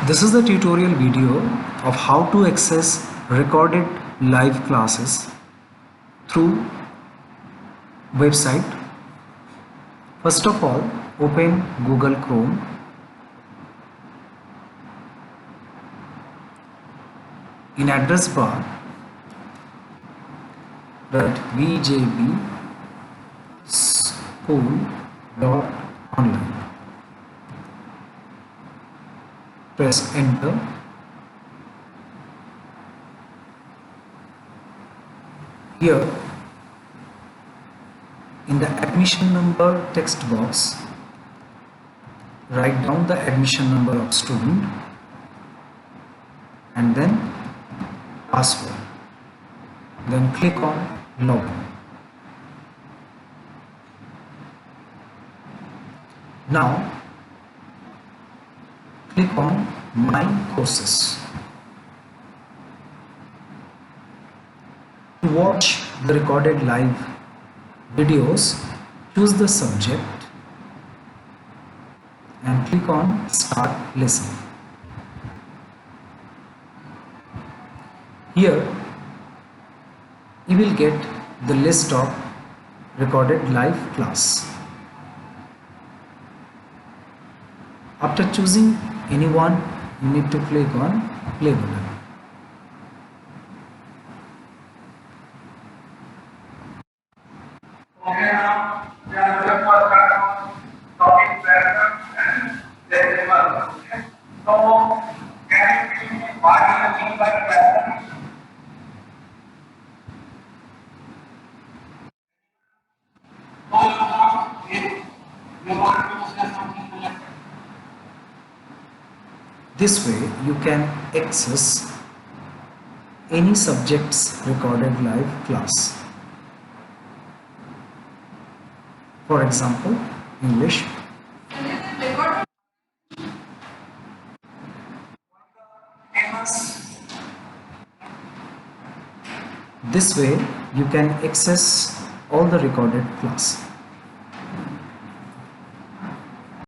This is the tutorial video of how to access recorded live classes through website. First of all, open Google Chrome. In address bar, write vjbschool.online. Press enter. Here in the admission number text box, write down the admission number of student and then password. Then click on login. Now click on My Courses. To watch the recorded live videos, choose the subject and click on Start Listening. Here you will get the list of recorded live class. After choosing anyone, you need to click on play button. This way you can access any subject's recorded live class. For example, English. This way you can access all the recorded class.